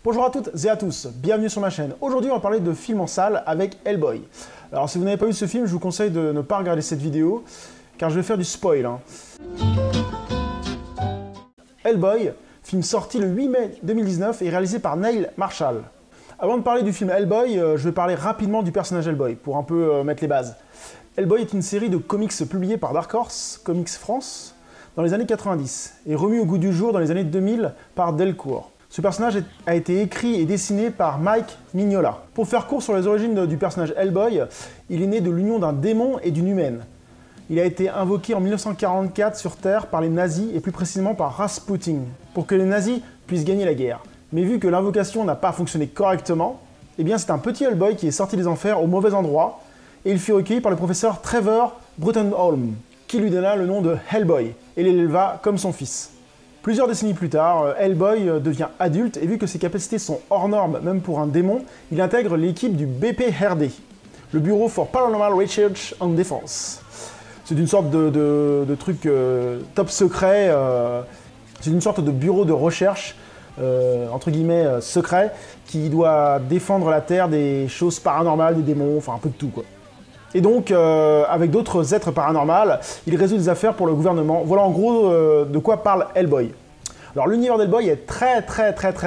Bonjour à toutes et à tous, bienvenue sur ma chaîne. Aujourd'hui on va parler de film en salle avec Hellboy. Alors si vous n'avez pas vu ce film, je vous conseille de ne pas regarder cette vidéo, car je vais faire du spoil. Hellboy, film sorti le 8 mai 2019 et réalisé par Neil Marshall. Avant de parler du film Hellboy, je vais parler rapidement du personnage Hellboy, pour un peu mettre les bases. Hellboy est une série de comics publiée par Dark Horse Comics France dans les années 90 et remis au goût du jour dans les années 2000 par Delcourt. Ce personnage a été écrit et dessiné par Mike Mignola. Pour faire court sur les origines du personnage Hellboy, il est né de l'union d'un démon et d'une humaine. Il a été invoqué en 1944 sur Terre par les nazis et plus précisément par Rasputin, pour que les nazis puissent gagner la guerre. Mais vu que l'invocation n'a pas fonctionné correctement, eh bien c'est un petit Hellboy qui est sorti des enfers au mauvais endroit et il fut recueilli par le professeur Trevor Bruttenholm, qui lui donna le nom de Hellboy et l'éleva comme son fils. Plusieurs décennies plus tard, Hellboy devient adulte et vu que ses capacités sont hors normes, même pour un démon, il intègre l'équipe du BPRD, le Bureau for Paranormal Research and Defense. C'est une sorte de truc top secret, c'est une sorte de bureau de recherche, entre guillemets, secret, qui doit défendre la Terre des choses paranormales, des démons, enfin un peu de tout quoi. Et donc, avec d'autres êtres paranormaux, il résout des affaires pour le gouvernement. Voilà en gros de quoi parle Hellboy. Alors l'univers d'Hellboy est très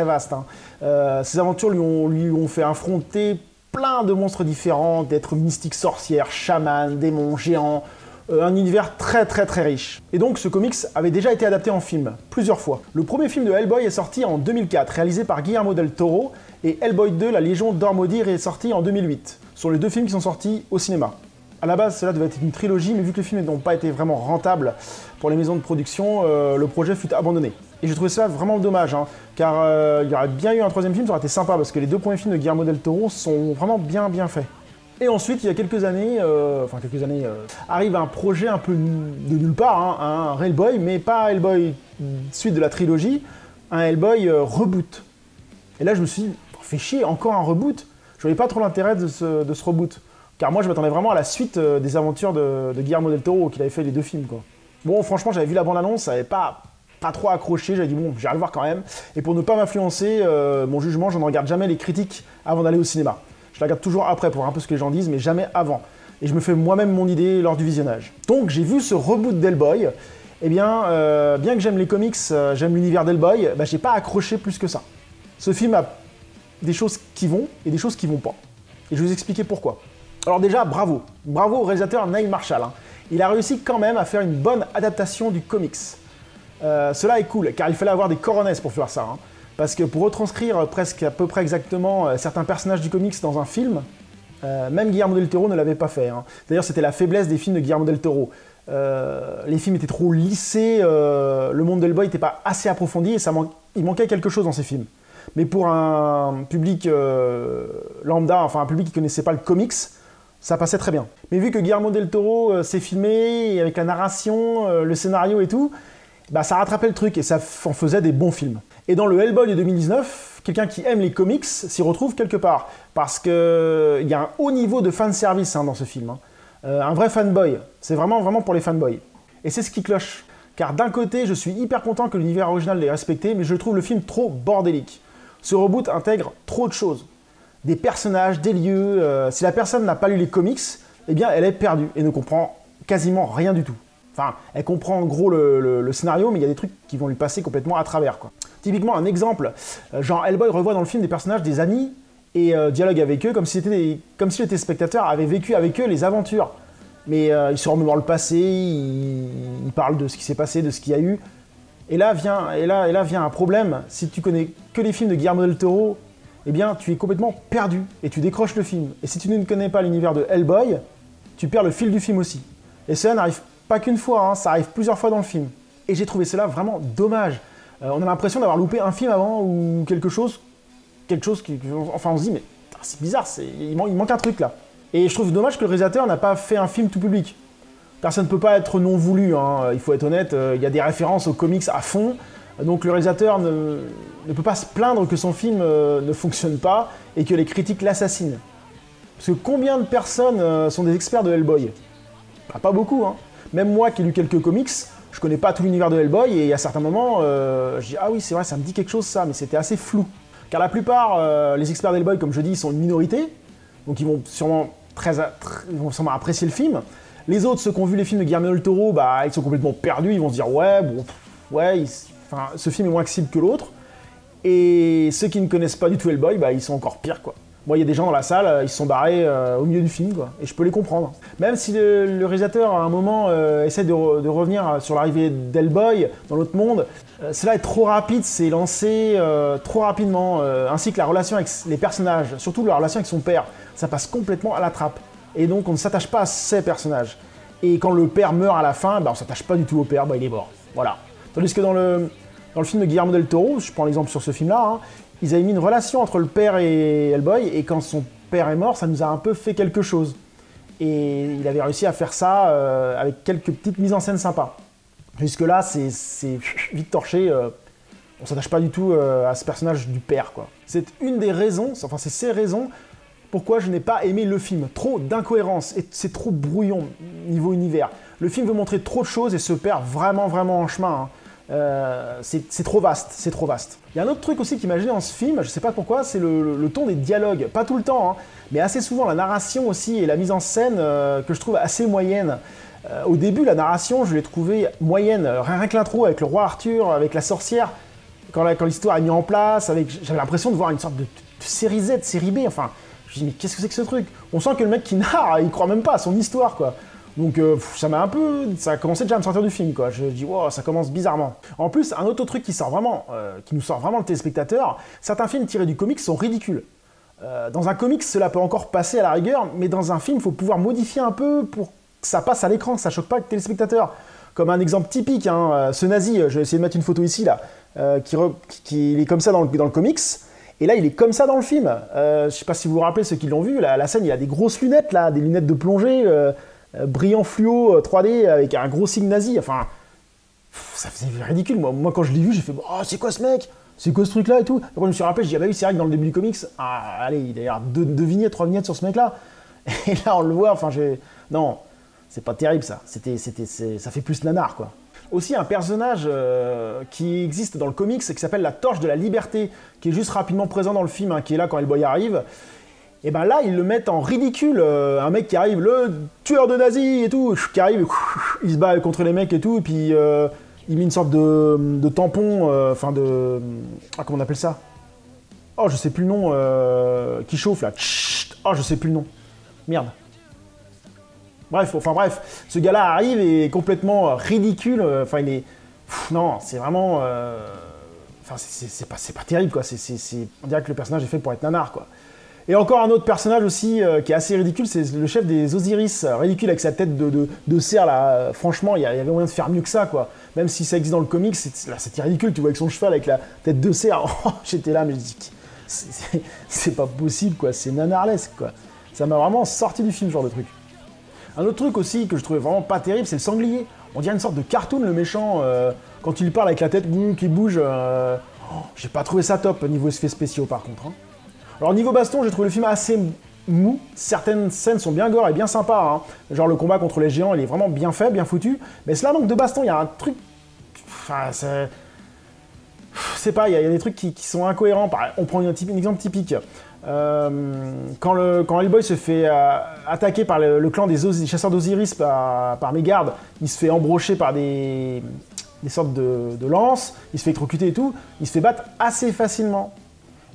vaste. Ses aventures lui ont fait affronter plein de monstres différents, d'êtres mystiques, sorcières, chamans, démons, géants, un univers très riche. Et donc ce comics avait déjà été adapté en film, plusieurs fois. Le premier film de Hellboy est sorti en 2004, réalisé par Guillermo del Toro, et Hellboy 2, la Légion d'Or Maudit, est sorti en 2008. Ce sont les deux films qui sont sortis au cinéma. A la base, cela devait être une trilogie, mais vu que les films n'ont pas été vraiment rentables pour les maisons de production, le projet fut abandonné. Et j'ai trouvé ça vraiment dommage, car il y aurait bien eu un troisième film, ça aurait été sympa, parce que les deux premiers films de Guillermo del Toro sont vraiment bien faits. Et ensuite, il y a quelques années, arrive un projet un peu de nulle part, un Hellboy, mais pas Hellboy suite de la trilogie, un Hellboy reboot. Et là, je me suis dit, fait chier, encore un reboot. Je voyais pas trop l'intérêt de ce reboot. Car moi, je m'attendais vraiment à la suite des aventures de Guillermo del Toro, qu'il avait fait les deux films, quoi. Bon, franchement, j'avais vu la bande-annonce, ça n'avait pas trop accroché, j'avais dit, bon, j'irai le voir quand même. Et pour ne pas m'influencer, mon jugement, je ne regarde jamais les critiques avant d'aller au cinéma. Je la regarde toujours après pour voir un peu ce que les gens disent, mais jamais avant. Et je me fais moi-même mon idée lors du visionnage. Donc, j'ai vu ce reboot d'Hellboy. Eh bien, bien que j'aime les comics, j'aime l'univers d'Hellboy, bah, j'ai pas accroché plus que ça. Ce film a des choses qui vont et des choses qui vont pas. Et je vais vous expliquer pourquoi. Alors déjà, bravo au réalisateur Neil Marshall. Il a réussi quand même à faire une bonne adaptation du comics. Cela est cool, car il fallait avoir des coronets pour faire ça. Parce que pour retranscrire presque à peu près exactement certains personnages du comics dans un film, même Guillermo del Toro ne l'avait pas fait. D'ailleurs, c'était la faiblesse des films de Guillermo del Toro. Les films étaient trop lissés, le monde d'Hellboy n'était pas assez approfondi et il manquait quelque chose dans ces films. Mais pour un public lambda, enfin un public qui ne connaissait pas le comics, ça passait très bien. Mais vu que Guillermo del Toro s'est filmé, avec la narration, le scénario et tout, bah ça rattrapait le truc et ça en faisait des bons films. Et dans le Hellboy de 2019, quelqu'un qui aime les comics s'y retrouve quelque part. Parce qu'il y a un haut niveau de fanservice dans ce film. Un vrai fanboy. C'est vraiment pour les fanboys. Et c'est ce qui cloche. Car d'un côté, je suis hyper content que l'univers original l'ait respecté, mais je trouve le film trop bordélique. Ce reboot intègre trop de choses. Des personnages, des lieux. Si la personne n'a pas lu les comics, eh bien elle est perdue et ne comprend quasiment rien du tout. Enfin, elle comprend en gros le scénario, mais il y a des trucs qui vont lui passer complètement à travers, quoi. Typiquement, un exemple, genre Hellboy revoit dans le film des personnages, des amis, et dialogue avec eux comme si les téléspectateurs avaient vécu avec eux les aventures. Mais ils se remémorent le passé, ils parlent de ce qui s'est passé, de ce qu'il y a eu. Et là vient un problème. Si tu connais que les films de Guillermo del Toro, eh bien tu es complètement perdu et tu décroches le film. Et si tu ne connais pas l'univers de Hellboy, tu perds le fil du film aussi. Et cela n'arrive pas qu'une fois, ça arrive plusieurs fois dans le film. Et j'ai trouvé cela vraiment dommage. On a l'impression d'avoir loupé un film avant ou quelque chose qui... Enfin on se dit, mais c'est bizarre, il manque un truc là. Et je trouve dommage que le réalisateur n'a pas fait un film tout public. Car ça ne peut pas être non voulu, il faut être honnête, il y a des références aux comics à fond, donc le réalisateur ne peut pas se plaindre que son film ne fonctionne pas et que les critiques l'assassinent. Parce que combien de personnes sont des experts de Hellboy? Bah, pas beaucoup, Même moi qui ai lu quelques comics, je connais pas tout l'univers de Hellboy et à certains moments, je dis ah oui c'est vrai, ça me dit quelque chose ça, mais c'était assez flou. Car la plupart, les experts d'Hellboy, comme je dis, sont une minorité, donc ils vont sûrement apprécier le film. Les autres, ceux qui ont vu les films de Guillermo del Toro, bah, ils sont complètement perdus, ils vont se dire ouais, bon, ouais, ce film est moins accessible que l'autre. Et ceux qui ne connaissent pas du tout Hellboy, bah, ils sont encore pires, quoi. Moi, il y a des gens dans la salle, ils se sont barrés au milieu du film, quoi. Et je peux les comprendre. Même si le réalisateur, à un moment, essaie de revenir sur l'arrivée d'Hellboy dans l'autre monde, cela est trop rapide, c'est lancé trop rapidement, ainsi que la relation avec les personnages, surtout la relation avec son père. Ça passe complètement à la trappe. Et donc, on ne s'attache pas à ces personnages. Et quand le père meurt à la fin, bah, on ne s'attache pas du tout au père, bah, il est mort. Voilà. Tandis que dans le film de Guillermo del Toro, je prends l'exemple sur ce film-là, hein, ils avaient mis une relation entre le père et Hellboy, et quand son père est mort, ça nous a un peu fait quelque chose. Et il avait réussi à faire ça avec quelques petites mises en scène sympas. Jusque-là, c'est vite torché, on s'attache pas du tout à ce personnage du père, quoi. C'est une des raisons, enfin c'est ces raisons, pourquoi je n'ai pas aimé le film. Trop d'incohérences, et c'est trop brouillon niveau univers. Le film veut montrer trop de choses et se perd vraiment en chemin, hein. C'est trop vaste, c'est trop vaste. Il y a un autre truc aussi qui m'a gêné dans ce film, je sais pas pourquoi, c'est le ton des dialogues. Pas tout le temps, hein, mais assez souvent la narration aussi et la mise en scène que je trouve assez moyenne. Au début, la narration, je l'ai trouvée moyenne. Rien que l'intro avec le roi Arthur, avec la sorcière, quand l'histoire est mise en place, j'avais l'impression de voir une sorte de série Z, série B, enfin... Je me dis, mais qu'est-ce que c'est que ce truc? On sent que le mec qui narre, il croit même pas à son histoire, quoi. Donc ça a commencé déjà à me sortir du film, quoi. Je dis, wow, ça commence bizarrement. En plus, un autre truc qui nous sort vraiment le téléspectateur, certains films tirés du comics sont ridicules. Dans un comics, cela peut encore passer à la rigueur, mais dans un film, il faut pouvoir modifier un peu pour que ça passe à l'écran, que ça choque pas le téléspectateur. Comme un exemple typique, hein, ce nazi, je vais essayer de mettre une photo ici, là, il est comme ça dans le comics. Et là, il est comme ça dans le film. Je sais pas si vous vous rappelez, ceux qui l'ont vu, la scène, il a des grosses lunettes, là, des lunettes de plongée, brillant fluo 3D, avec un gros signe nazi. Enfin, ça faisait ridicule. Moi, quand je l'ai vu, j'ai fait « Oh, c'est quoi ce mec? C'est quoi ce truc-là » et tout. Après, je me suis rappelé, je dis « Ah bah oui, c'est vrai que dans le début du comics, allez, il y a deux vignettes, 3 vignettes sur ce mec-là. » Et là, on le voit, enfin, non, c'est pas terrible, ça. Ça fait plus nanar, quoi. Aussi un personnage qui existe dans le comics qui s'appelle la Torche de la Liberté, qui est juste rapidement présent dans le film, hein, qui est là quand Hellboy arrive. Et ben là, ils le mettent en ridicule. Un mec qui arrive, le tueur de nazis et tout, qui arrive, il se bat contre les mecs et tout, et puis il met une sorte de tampon, enfin comment on appelle ça? Oh, je sais plus le nom, qui chauffe là. Oh, je sais plus le nom. Merde. Bref, ce gars-là arrive et est complètement ridicule. Enfin, il est... non, c'est vraiment... Enfin, c'est pas terrible, quoi. On dirait que le personnage est fait pour être nanar, quoi. Et encore un autre personnage aussi qui est assez ridicule, c'est le chef des Osiris. Ridicule avec sa tête de cerf, là. Franchement, il y avait moyen de faire mieux que ça, quoi. Même si ça existe dans le comics, c'était ridicule. Tu vois, avec son cheval, avec la tête de cerf. J'étais là, mais je dis... C'est pas possible, quoi. C'est nanarlesque, quoi. Ça m'a vraiment sorti du film, ce genre de truc. Un autre truc aussi que je trouvais vraiment pas terrible, c'est le sanglier. On dirait une sorte de cartoon, le méchant, quand il parle avec la tête qui bouge. J'ai pas trouvé ça top niveau effets spéciaux, par contre, hein. Alors niveau baston, j'ai trouvé le film assez mou. Certaines scènes sont bien gore et bien sympas, hein. Genre le combat contre les géants, il est vraiment bien fait, bien foutu. Mais cela manque de baston, il y a un truc... Enfin, c'est... Je sais pas, il y a des trucs qui sont incohérents. On prend un exemple typique. Quand Hellboy se fait attaquer par le clan des chasseurs d'Osiris par mégarde, il se fait embrocher par des sortes de lances, il se fait électrocuter et tout, il se fait battre assez facilement.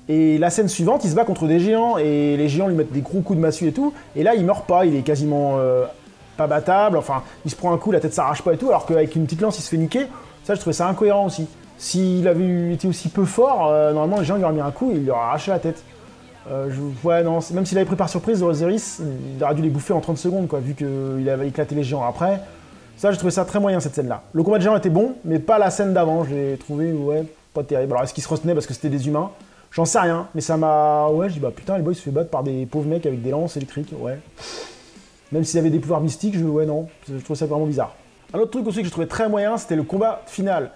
Et la scène suivante, il se bat contre des géants, et les géants lui mettent des gros coups de massue et tout, et là il meurt pas, il est quasiment pas battable, enfin il se prend un coup, la tête s'arrache pas et tout, alors qu'avec une petite lance il se fait niquer. Ça je trouvais ça incohérent aussi. S'il avait été aussi peu fort, normalement les gens lui auraient mis un coup et il lui aurait arraché la tête. Ouais, non, même s'il avait pris par surprise les Osiris, il aurait dû les bouffer en 30 secondes, quoi, vu qu'il avait éclaté les géants après. Ça, j'ai trouvé ça très moyen, cette scène-là. Le combat de géants était bon, mais pas la scène d'avant, je l'ai trouvé, ouais, pas terrible. Alors, est-ce qu'il se retenait parce que c'était des humains? J'en sais rien, mais ça m'a... Ouais, je dis, bah putain, Hellboy se fait battre par des pauvres mecs avec des lances électriques, ouais. Même s'il avait des pouvoirs mystiques, ouais, non, je trouve ça vraiment bizarre. Un autre truc aussi que je trouvais très moyen, c'était le combat final.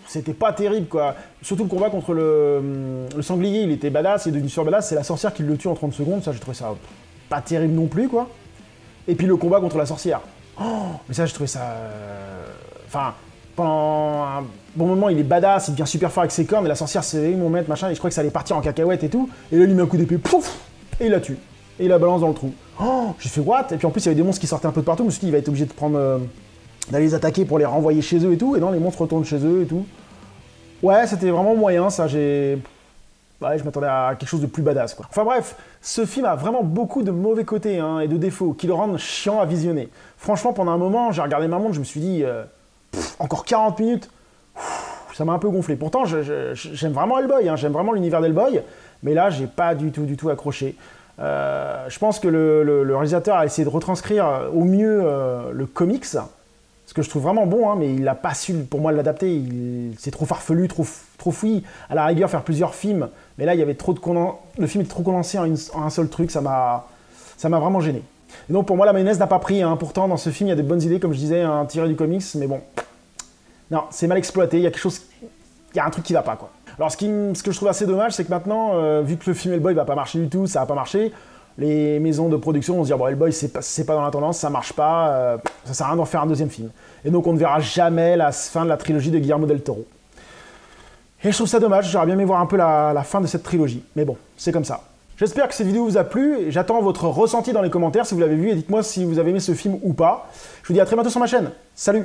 C'était pas terrible, quoi. Surtout le combat contre le sanglier, il était badass, il est devenu super badass, c'est la sorcière qui le tue en 30 secondes, ça j'ai trouvé ça pas terrible non plus, quoi. Et puis le combat contre la sorcière. Oh, mais ça j'ai trouvé ça... Enfin, pendant un bon moment, il est badass, il devient super fort avec ses cornes, et la sorcière c'est mon maître, machin, et je crois que ça allait partir en cacahuète et tout, et là il lui met un coup d'épée, pouf, et il la tue. Et il la balance dans le trou. Oh, j'ai fait what? Et puis en plus il y avait des monstres qui sortaient un peu de partout, je me suis dit il va être obligé de prendre... d'aller les attaquer pour les renvoyer chez eux et tout, et non, les monstres retournent chez eux et tout. Ouais, c'était vraiment moyen, ça, Ouais, je m'attendais à quelque chose de plus badass, quoi. Enfin bref, ce film a vraiment beaucoup de mauvais côtés hein, et de défauts qui le rendent chiant à visionner. Franchement, pendant un moment, j'ai regardé ma montre, je me suis dit, encore 40 minutes, ça m'a un peu gonflé. Pourtant, j'aime vraiment Hellboy, hein, j'aime vraiment l'univers d'Hellboy, mais là, j'ai pas du tout accroché. Je pense que le réalisateur a essayé de retranscrire au mieux le comics, ce que je trouve vraiment bon, hein, mais il n'a pas su, pour moi, l'adapter. C'est trop farfelu, trop fouillis. À la rigueur, faire plusieurs films, mais là, il y avait trop de le film était trop condensé en un seul truc, ça m'a vraiment gêné. Et donc, pour moi, la mayonnaise n'a pas pris. Hein. Pourtant, dans ce film, il y a des bonnes idées, comme je disais, hein, tirées du comics, mais bon, non, c'est mal exploité. Il y a quelque chose, il y a un truc qui va pas, quoi. Alors, ce que je trouve assez dommage, c'est que maintenant, vu que le film Hellboy va pas marcher du tout, ça va pas marcher. Les maisons de production vont se dire bon, Hellboy c'est pas dans la tendance, ça marche pas, ça sert à rien d'en faire un deuxième film. Et donc on ne verra jamais la fin de la trilogie de Guillermo del Toro. Et je trouve ça dommage, j'aurais bien aimé voir un peu la fin de cette trilogie. Mais bon, c'est comme ça. J'espère que cette vidéo vous a plu, et j'attends votre ressenti dans les commentaires si vous l'avez vu, et dites-moi si vous avez aimé ce film ou pas. Je vous dis à très bientôt sur ma chaîne. Salut!